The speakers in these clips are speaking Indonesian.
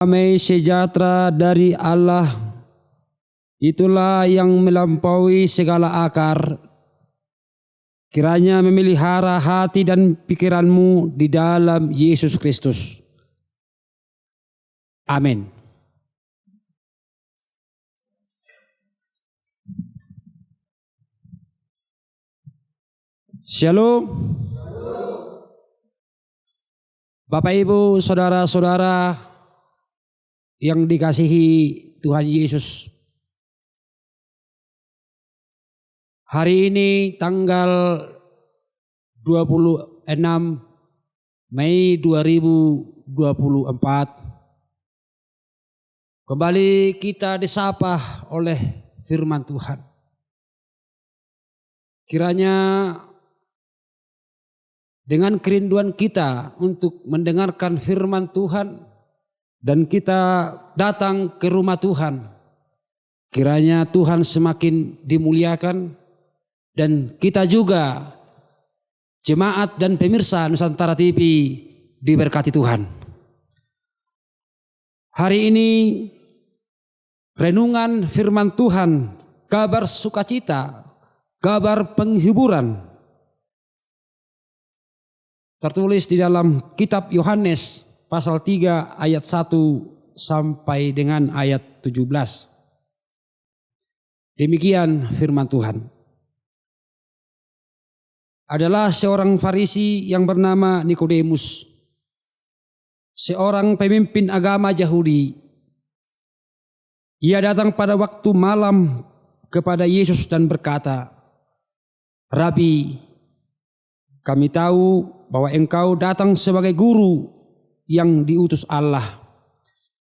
Damai sejahtera dari Allah, itulah yang melampaui segala akar, kiranya memelihara hati dan pikiranmu di dalam Yesus Kristus. Amin. Shalom. Bapak Ibu, saudara-saudara yang dikasihi Tuhan Yesus. Hari ini tanggal 26 Mei 2024. Kembali kita disapa oleh firman Tuhan. Kiranya dengan kerinduan kita untuk mendengarkan firman Tuhan dan kita datang ke rumah Tuhan, kiranya Tuhan semakin dimuliakan dan kita juga jemaat dan pemirsa Nusantara TV diberkati Tuhan. Hari ini renungan firman Tuhan, kabar sukacita, kabar penghiburan, tertulis di dalam kitab Yohanes pasal 3 ayat 1 sampai dengan ayat 17. Demikian firman Tuhan. Adalah seorang Farisi yang bernama Nikodemus, seorang pemimpin agama Yahudi. Ia datang pada waktu malam kepada Yesus dan berkata, "Rabi, kami tahu bahwa engkau datang sebagai guru yang diutus Allah.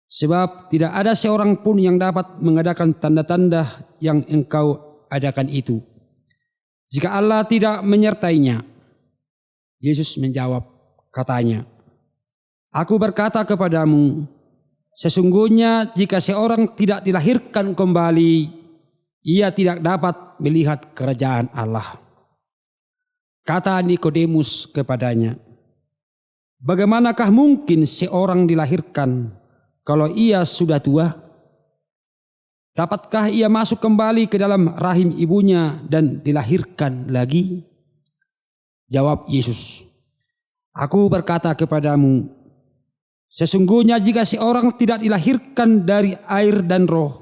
Sebab tidak ada seorang pun yang dapat mengadakan tanda-tanda yang engkau adakan itu, jika Allah tidak menyertainya." Yesus menjawab, katanya, "Aku berkata kepadamu, sesungguhnya jika seorang tidak dilahirkan kembali, ia tidak dapat melihat kerajaan Allah." Kata Nikodemus kepadanya, "Bagaimanakah mungkin seorang dilahirkan kalau ia sudah tua? Dapatkah ia masuk kembali ke dalam rahim ibunya dan dilahirkan lagi?" Jawab Yesus, "Aku berkata kepadamu, sesungguhnya jika seorang tidak dilahirkan dari air dan roh,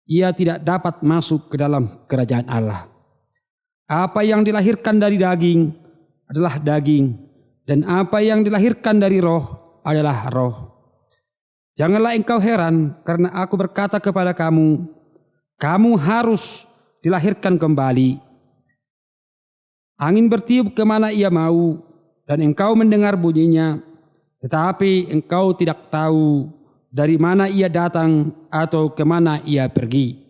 ia tidak dapat masuk ke dalam kerajaan Allah. Apa yang dilahirkan dari daging adalah daging, dan apa yang dilahirkan dari roh adalah roh. Janganlah engkau heran karena aku berkata kepada kamu, kamu harus dilahirkan kembali. Angin bertiup kemana ia mau, dan engkau mendengar bunyinya, tetapi engkau tidak tahu dari mana ia datang atau kemana ia pergi.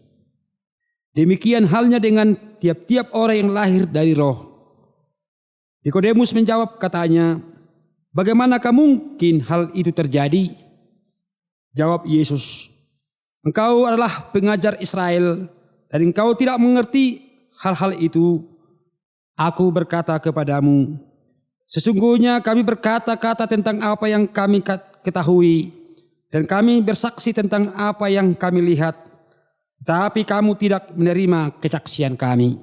Demikian halnya dengan tiap-tiap orang yang lahir dari roh." Nikodemus menjawab katanya, "Bagaimanakah mungkin hal itu terjadi?" Jawab Yesus, "Engkau adalah pengajar Israel dan engkau tidak mengerti hal-hal itu. Aku berkata kepadamu, sesungguhnya kami berkata-kata tentang apa yang kami ketahui dan kami bersaksi tentang apa yang kami lihat. Tetapi kamu tidak menerima kesaksian kami.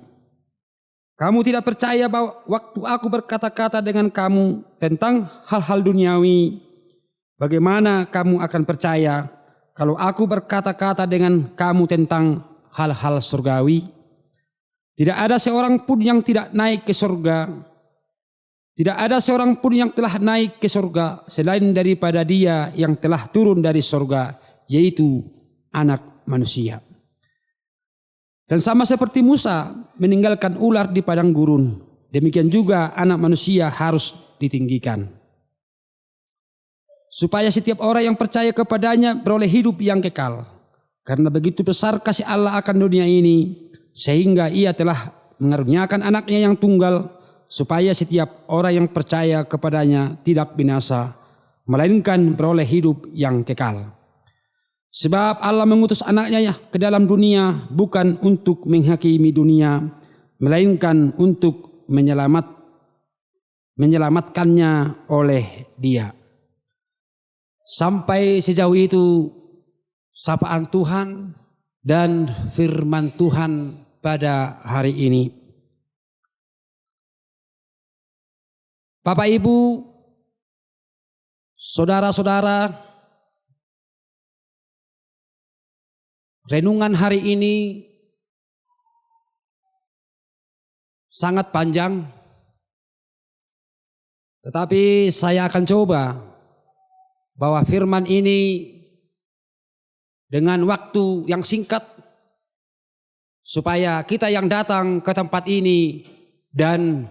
Kamu tidak percaya bahwa waktu aku berkata-kata dengan kamu tentang hal-hal duniawi, bagaimana kamu akan percaya kalau aku berkata-kata dengan kamu tentang hal-hal surgawi? Tidak ada seorang pun yang tidak naik ke surga. Tidak ada seorang pun yang telah naik ke surga selain daripada Dia yang telah turun dari surga, yaitu Anak Manusia. Dan sama seperti Musa meninggalkan ular di padang gurun, demikian juga Anak Manusia harus ditinggikan, supaya setiap orang yang percaya kepadanya beroleh hidup yang kekal. Karena begitu besar kasih Allah akan dunia ini, sehingga Ia telah mengaruniakan anaknya yang tunggal, supaya setiap orang yang percaya kepadanya tidak binasa, melainkan beroleh hidup yang kekal. Sebab Allah mengutus anaknya ke dalam dunia bukan untuk menghakimi dunia, melainkan untuk menyelamatkannya oleh Dia. Sampai sejauh itu sapaan Tuhan dan firman Tuhan pada hari ini. Bapak Ibu, saudara-saudara, renungan hari ini sangat panjang, tetapi saya akan coba bahwa firman ini dengan waktu yang singkat supaya kita yang datang ke tempat ini dan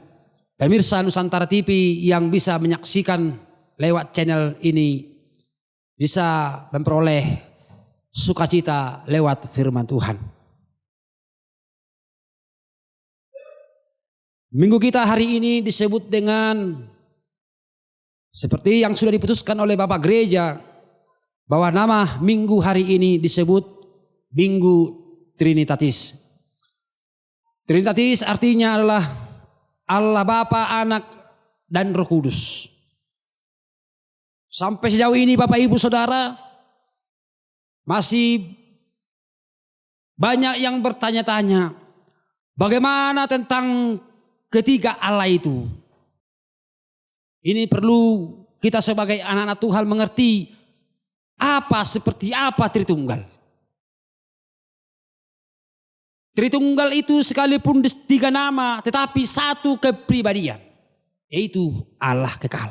pemirsa Nusantara TV yang bisa menyaksikan lewat channel ini bisa memperoleh sukacita lewat firman Tuhan. Minggu kita hari ini disebut dengan seperti yang sudah diputuskan oleh Bapak Gereja bahwa nama minggu hari ini disebut Minggu Trinitatis. Trinitatis artinya adalah Allah Bapa, Anak, dan Roh Kudus. Sampai sejauh ini Bapak Ibu Saudara masih banyak yang bertanya-tanya bagaimana tentang ketiga Allah itu. Ini perlu kita sebagai anak-anak Tuhan mengerti seperti apa Tritunggal. Tritunggal itu sekalipun tiga nama tetapi satu kepribadian, yaitu Allah kekal.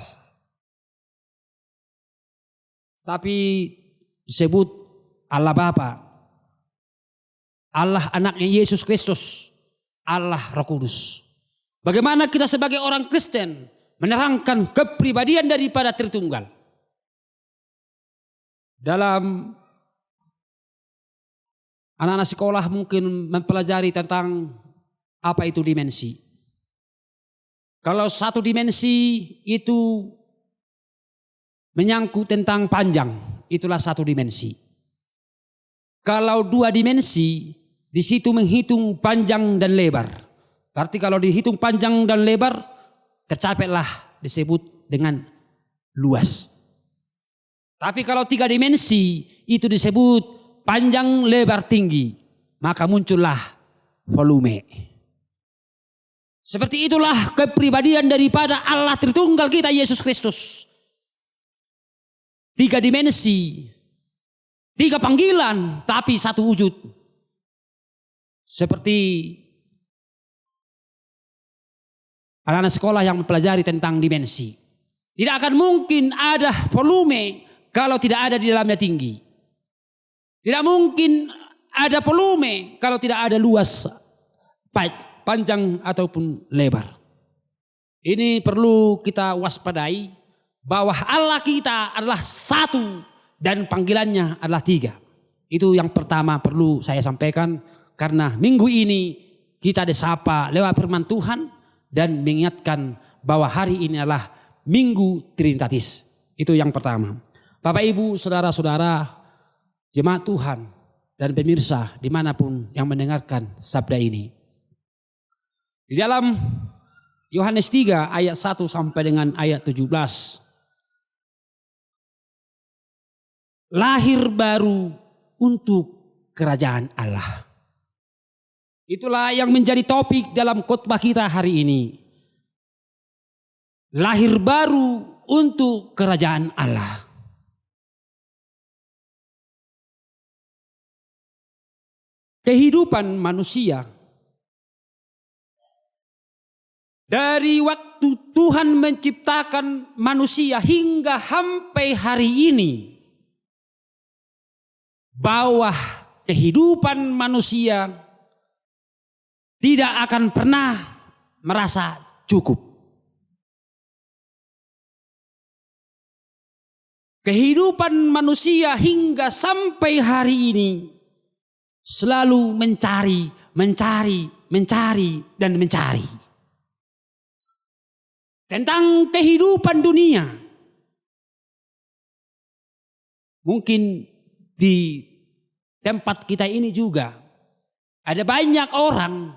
Tapi disebut Allah Bapa, Allah anaknya Yesus Kristus, Allah Roh Kudus. Bagaimana kita sebagai orang Kristen menerangkan kepribadian daripada Tritunggal? Dalam anak-anak sekolah mungkin mempelajari tentang apa itu dimensi. Kalau satu dimensi itu menyangkut tentang panjang, itulah satu dimensi. Kalau dua dimensi, di situ menghitung panjang dan lebar. Berarti kalau dihitung panjang dan lebar, tercapailah disebut dengan luas. Tapi kalau tiga dimensi, itu disebut panjang, lebar, tinggi. Maka muncullah volume. Seperti itulah kepribadian daripada Allah Tritunggal kita Yesus Kristus. Tiga dimensi, tiga panggilan, tapi satu wujud. Seperti anak-anak sekolah yang mempelajari tentang dimensi. Tidak akan mungkin ada volume kalau tidak ada di dalamnya tinggi. Tidak mungkin ada volume kalau tidak ada luas, panjang ataupun lebar. Ini perlu kita waspadai bahwa Allah kita adalah satu dan panggilannya adalah tiga. Itu yang pertama perlu saya sampaikan karena minggu ini kita disapa lewat firman Tuhan dan mengingatkan bahwa hari ini adalah Minggu Trinitatis. Itu yang pertama. Bapak Ibu, saudara-saudara, jemaat Tuhan dan pemirsa dimanapun yang mendengarkan sabda ini. Di dalam Yohanes 3 ayat 1 sampai dengan ayat 17. Lahir baru untuk kerajaan Allah. Itulah yang menjadi topik dalam khotbah kita hari ini. Lahir baru untuk kerajaan Allah. Kehidupan manusia dari waktu Tuhan menciptakan manusia hingga sampai hari ini, bahwa kehidupan manusia tidak akan pernah merasa cukup. Kehidupan manusia hingga sampai hari ini selalu mencari dan mencari tentang kehidupan dunia. Mungkin di tempat kita ini juga ada banyak orang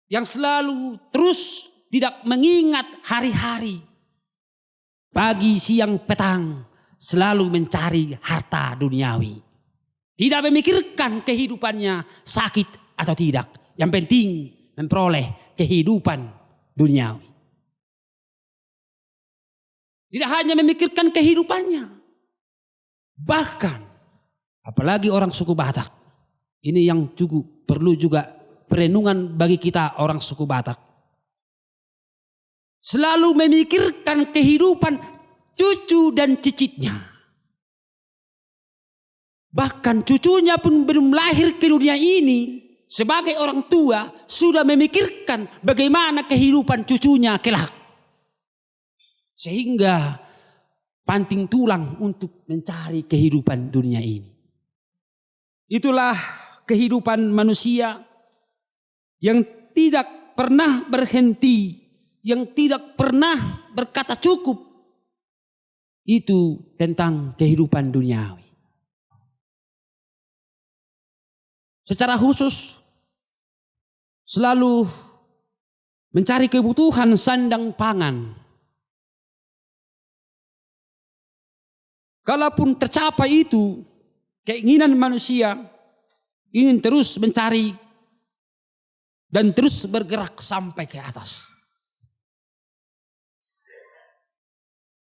yang selalu terus tidak mengingat hari-hari, pagi, siang, petang, selalu mencari harta duniawi. Tidak memikirkan kehidupannya sakit atau tidak. Yang penting memperoleh kehidupan duniawi. Tidak hanya memikirkan kehidupannya. Bahkan apalagi orang suku Batak. Ini yang cukup perlu juga perenungan bagi kita orang suku Batak. Selalu memikirkan kehidupan cucu dan cicitnya. Bahkan cucunya pun belum lahir ke dunia ini. Sebagai orang tua sudah memikirkan bagaimana kehidupan cucunya kelak. Sehingga panting tulang untuk mencari kehidupan dunia ini. Itulah kehidupan manusia yang tidak pernah berhenti, yang tidak pernah berkata cukup. Itu tentang kehidupan duniawi. Secara khusus selalu mencari kebutuhan sandang pangan. Kalaupun tercapai itu, keinginan manusia ingin terus mencari dan terus bergerak sampai ke atas.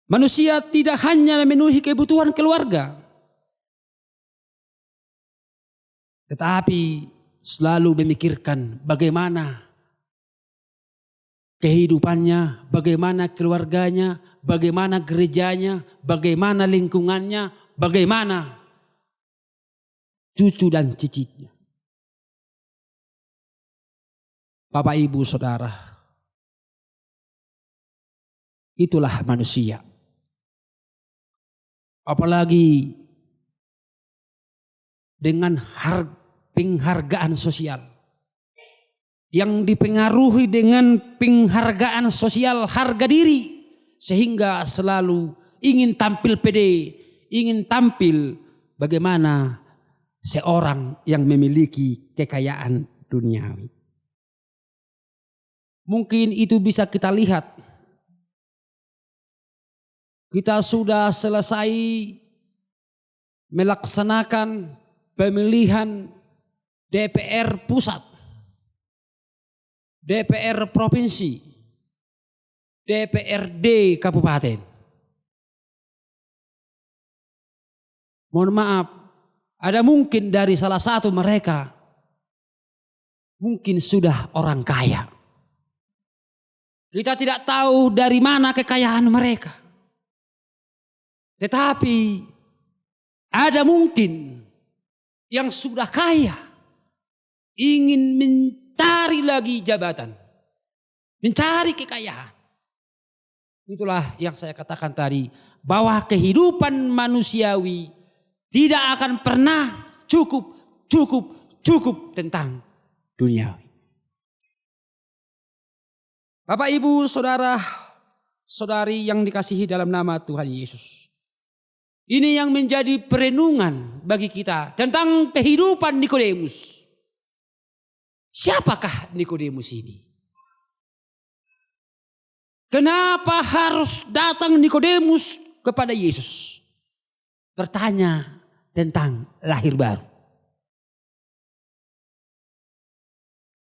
Manusia tidak hanya memenuhi kebutuhan keluarga, tetapi selalu memikirkan bagaimana kehidupannya, bagaimana keluarganya, bagaimana gerejanya, bagaimana lingkungannya, bagaimana cucu dan cicitnya. Bapak, Ibu, Saudara, itulah manusia. Apalagi dengan penghargaan sosial. Yang dipengaruhi dengan penghargaan sosial harga diri. Sehingga selalu ingin tampil pede, ingin tampil bagaimana seorang yang memiliki kekayaan duniawi. Mungkin itu bisa kita lihat. Kita sudah selesai melaksanakan pemilihan DPR pusat, DPR provinsi, DPRD kabupaten. Mohon maaf, ada mungkin dari salah satu mereka mungkin sudah orang kaya. Kita tidak tahu dari mana kekayaan mereka. Tetapi ada mungkin yang sudah kaya ingin mencari lagi jabatan, mencari kekayaan. Itulah yang saya katakan tadi, bahwa kehidupan manusiawi tidak akan pernah cukup tentang duniawi. Bapak, Ibu, Saudara, Saudari yang dikasihi dalam nama Tuhan Yesus. Ini yang menjadi perenungan bagi kita tentang kehidupan Nikodemus. Siapakah Nikodemus ini? Kenapa harus datang Nikodemus kepada Yesus? Bertanya tentang lahir baru.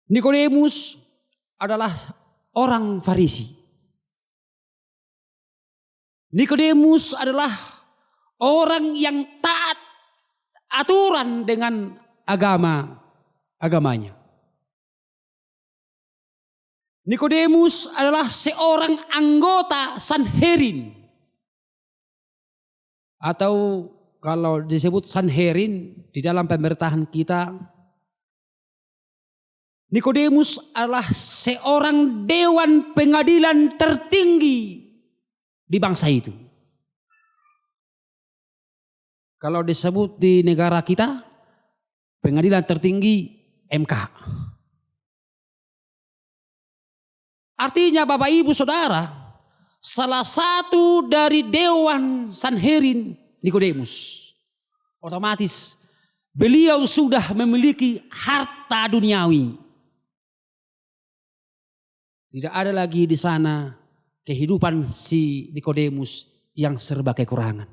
Nikodemus adalah orang Farisi. Nikodemus adalah orang yang taat aturan dengan agamanya. Nikodemus adalah seorang anggota Sanhedrin. Atau kalau disebut Sanhedrin di dalam pemerintahan kita, Nikodemus adalah seorang dewan pengadilan tertinggi di bangsa itu. Kalau disebut di negara kita, pengadilan tertinggi MK. Artinya Bapak, Ibu, Saudara, salah satu dari dewan Sanhedrin Nikodemus. Otomatis beliau sudah memiliki harta duniawi. Tidak ada lagi di sana kehidupan si Nikodemus yang serba kekurangan.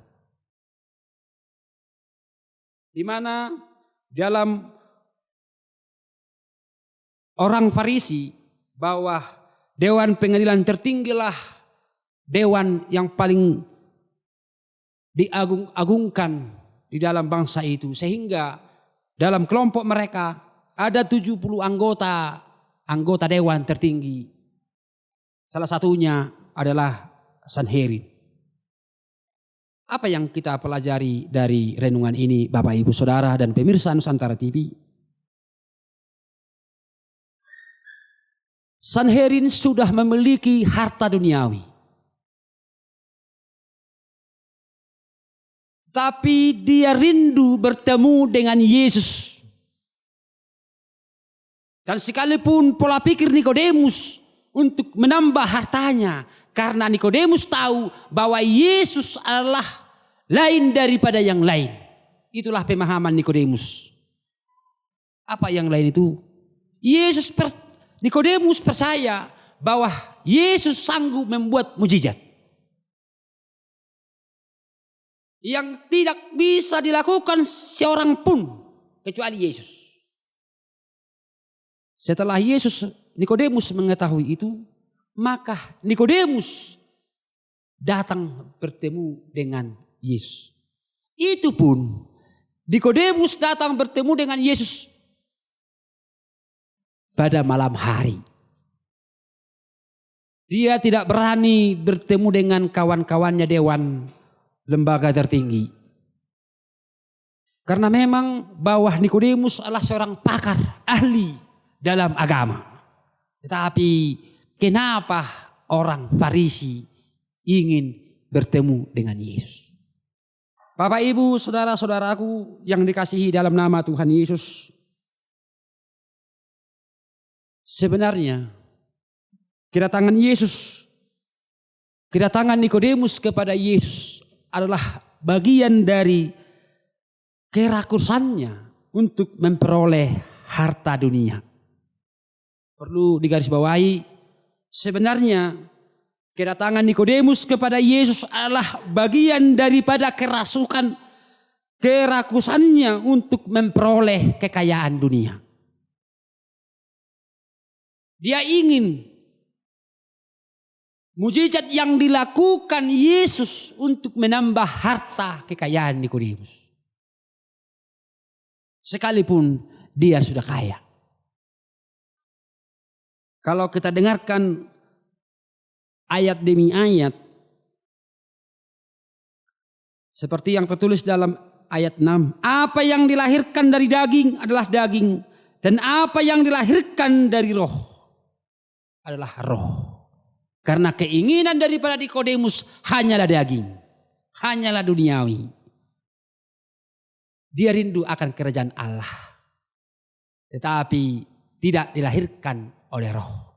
di mana dalam orang Farisi bahwa dewan pengadilan tertinggilah dewan yang paling diagung-agungkan di dalam bangsa itu, sehingga dalam kelompok mereka ada 70 anggota dewan tertinggi. Salah satunya adalah Sanhedrin. Apa yang kita pelajari dari renungan ini, Bapak Ibu Saudara dan pemirsa Nusantara TV? Sanhedrin sudah memiliki harta duniawi. Tapi dia rindu bertemu dengan Yesus. Dan sekalipun pola pikir Nikodemus untuk menambah hartanya, karena Nikodemus tahu bahwa Yesus adalah lain daripada yang lain. Itulah pemahaman Nikodemus. Apa yang lain itu? Nikodemus percaya bahwa Yesus sanggup membuat mujizat yang tidak bisa dilakukan seorang pun kecuali Yesus. Setelah Nikodemus mengetahui itu, maka Nikodemus datang bertemu dengan Yesus. Itu pun Nikodemus datang bertemu dengan Yesus pada malam hari. Dia tidak berani bertemu dengan kawan-kawannya dewan lembaga tertinggi. Karena memang bahwa Nikodemus adalah seorang pakar, ahli dalam agama. Tetapi kenapa orang Farisi ingin bertemu dengan Yesus? Bapak Ibu saudara-saudaraku yang dikasihi dalam nama Tuhan Yesus. Sebenarnya kedatangan Nikodemus kepada Yesus adalah bagian dari kerakusannya untuk memperoleh harta dunia. Perlu digarisbawahi, sebenarnya kedatangan Nikodemus kepada Yesus adalah bagian daripada kerakusannya untuk memperoleh kekayaan dunia. Dia ingin mujizat yang dilakukan Yesus untuk menambah harta kekayaan Nikodemus. Sekalipun dia sudah kaya. Kalau kita dengarkan ayat demi ayat, seperti yang tertulis dalam ayat 6. Apa yang dilahirkan dari daging adalah daging. Dan apa yang dilahirkan dari roh adalah roh. Karena keinginan daripada Nikodemus hanyalah daging. Hanyalah duniawi. Dia rindu akan kerajaan Allah. Tetapi tidak dilahirkan oleh roh.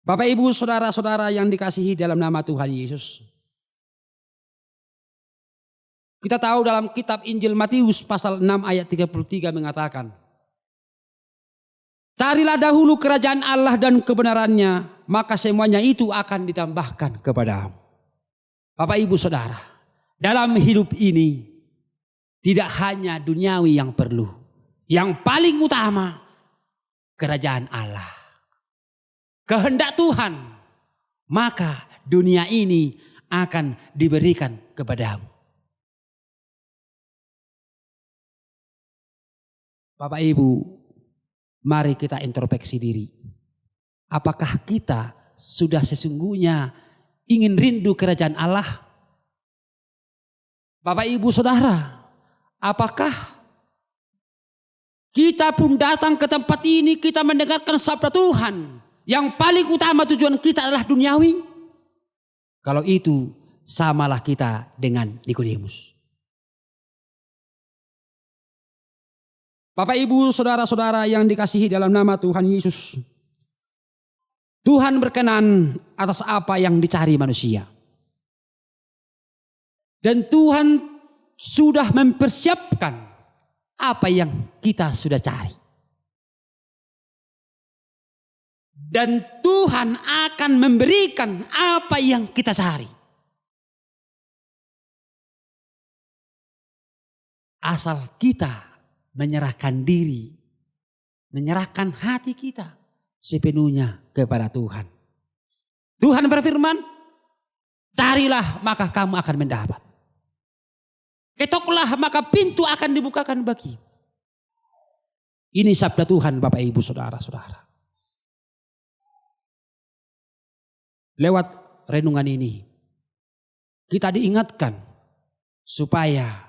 Bapak Ibu saudara-saudara yang dikasihi dalam nama Tuhan Yesus. Kita tahu dalam kitab Injil Matius pasal 6 ayat 33 mengatakan. Carilah dahulu kerajaan Allah dan kebenarannya, maka semuanya itu akan ditambahkan kepadamu. Bapak Ibu Saudara, dalam hidup ini tidak hanya duniawi yang perlu. Yang paling utama kerajaan Allah. Kehendak Tuhan, maka dunia ini akan diberikan kepadamu. Bapak Ibu, mari kita introspeksi diri. Apakah kita sudah sesungguhnya ingin rindu kerajaan Allah? Bapak Ibu Saudara, apakah kita pun datang ke tempat ini, kita mendengarkan sabda Tuhan. Yang paling utama tujuan kita adalah duniawi. Kalau itu samalah kita dengan Nikodemus. Bapak Ibu saudara-saudara yang dikasihi dalam nama Tuhan Yesus. Tuhan berkenan atas apa yang dicari manusia. Dan Tuhan sudah mempersiapkan apa yang kita sudah cari. Dan Tuhan akan memberikan apa yang kita cari. asal kita menyerahkan diri, menyerahkan hati kita sepenuhnya kepada Tuhan. Tuhan berfirman, carilah maka kamu akan mendapat. Ketoklah maka pintu akan dibukakan bagi. Ini sabda Tuhan Bapak Ibu Saudara-saudara. Lewat renungan ini kita diingatkan supaya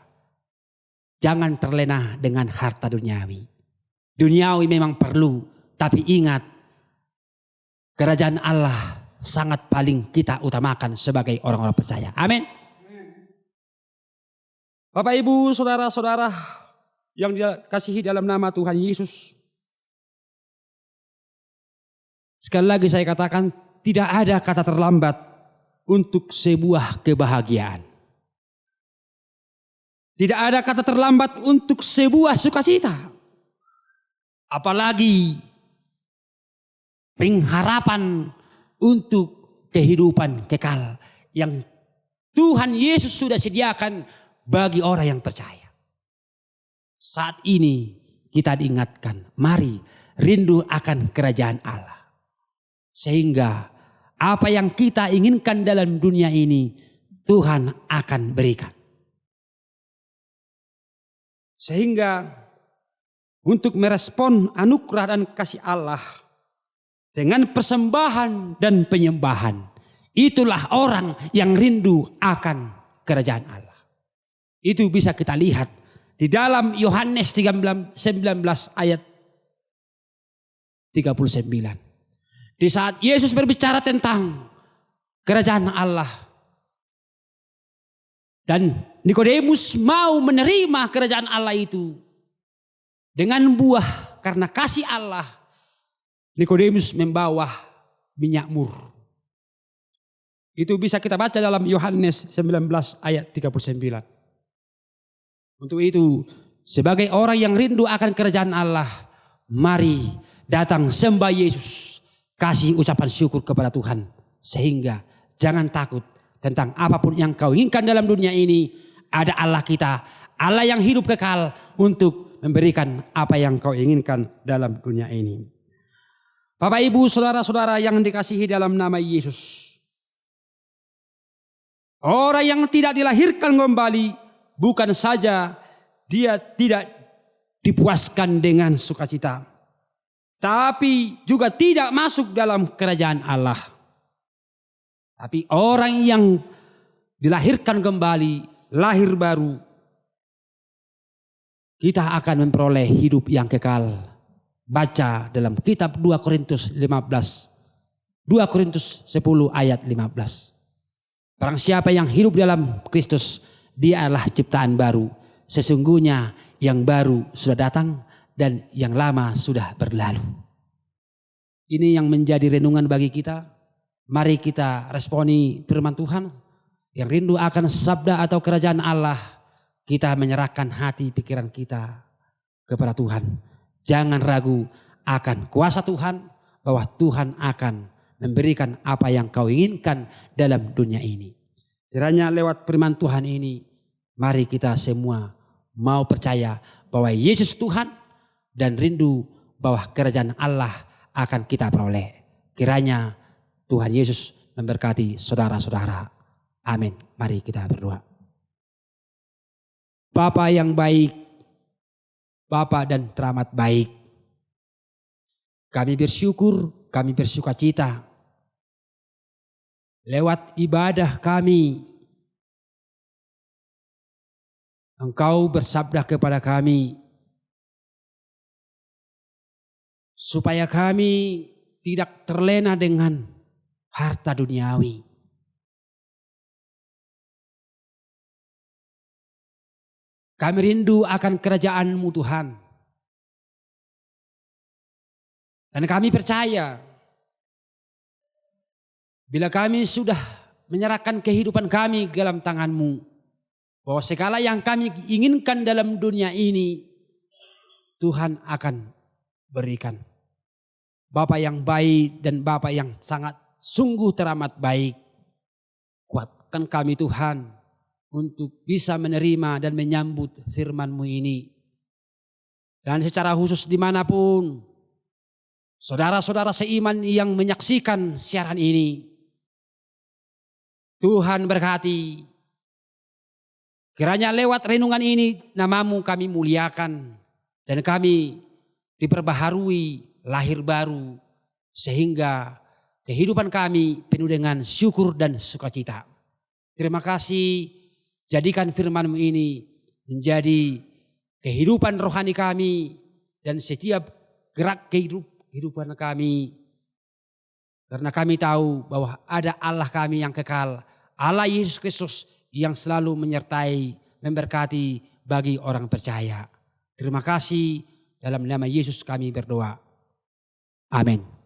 jangan terlena dengan harta duniawi. Duniawi memang perlu, tapi ingat kerajaan Allah sangat paling kita utamakan sebagai orang-orang percaya. Amin. Bapak Ibu Saudara-saudara yang dikasihi dalam nama Tuhan Yesus. Sekali lagi saya katakan, tidak ada kata terlambat untuk sebuah kebahagiaan. Tidak ada kata terlambat untuk sebuah sukacita. Apalagi pengharapan untuk kehidupan kekal yang Tuhan Yesus sudah sediakan bagi orang yang percaya. Saat ini kita diingatkan, mari rindu akan kerajaan Allah. Sehingga apa yang kita inginkan dalam dunia ini Tuhan akan berikan. Sehingga untuk merespon anugerah dan kasih Allah dengan persembahan dan penyembahan, itulah orang yang rindu akan kerajaan Allah. Itu bisa kita lihat di dalam Yohanes 19 ayat 39. Di saat Yesus berbicara tentang kerajaan Allah. Dan Nikodemus mau menerima kerajaan Allah itu. Dengan buah karena kasih Allah. Nikodemus membawa minyak mur. Itu bisa kita baca dalam Yohanes 19 ayat 39. Untuk itu, sebagai orang yang rindu akan kerajaan Allah, mari datang sembah Yesus, kasih ucapan syukur kepada Tuhan. Sehingga jangan takut tentang apapun yang kau inginkan dalam dunia ini. Ada Allah kita, Allah yang hidup kekal untuk memberikan apa yang kau inginkan dalam dunia ini. Bapak Ibu Saudara-saudara yang dikasihi dalam nama Yesus. Orang yang tidak dilahirkan kembali, bukan saja dia tidak dipuaskan dengan sukacita, tapi juga tidak masuk dalam kerajaan Allah. Tapi orang yang dilahirkan kembali, lahir baru, kita akan memperoleh hidup yang kekal. Baca dalam kitab 2 Korintus 10 ayat 15. Barang siapa yang hidup dalam Kristus, dia adalah ciptaan baru. Sesungguhnya yang baru sudah datang dan yang lama sudah berlalu. Ini yang menjadi renungan bagi kita. Mari kita responi firman Tuhan. Yang rindu akan sabda atau kerajaan Allah. Kita menyerahkan hati pikiran kita kepada Tuhan. Jangan ragu akan kuasa Tuhan. Bahwa Tuhan akan memberikan apa yang kau inginkan dalam dunia ini. Kiranya lewat firman Tuhan ini, mari kita semua mau percaya bahwa Yesus Tuhan dan rindu bahwa kerajaan Allah akan kita peroleh. Kiranya Tuhan Yesus memberkati saudara-saudara. Amin. Mari kita berdoa. Bapa yang baik, Bapa dan teramat baik, kami bersyukur, kami bersukacita lewat ibadah kami. Engkau bersabda kepada kami supaya kami tidak terlena dengan harta duniawi. Kami rindu akan kerajaan-Mu Tuhan. Dan kami percaya bila kami sudah menyerahkan kehidupan kami dalam tangan-Mu, bahwa segala yang kami inginkan dalam dunia ini Tuhan akan berikan. Bapa yang baik dan Bapa yang sangat sungguh teramat baik, kuatkan kami Tuhan untuk bisa menerima dan menyambut firman-Mu ini. Dan secara khusus dimanapun saudara-saudara seiman yang menyaksikan siaran ini, Tuhan berkati. Kiranya lewat renungan ini nama-Mu kami muliakan dan kami diperbaharui lahir baru sehingga kehidupan kami penuh dengan syukur dan sukacita. Terima kasih, jadikan firman-Mu ini menjadi kehidupan rohani kami dan setiap gerak kehidupan kami. Karena kami tahu bahwa ada Allah kami yang kekal, Allah Yesus Kristus yang selalu menyertai, memberkati bagi orang percaya. Terima kasih, dalam nama Yesus kami berdoa. Amin.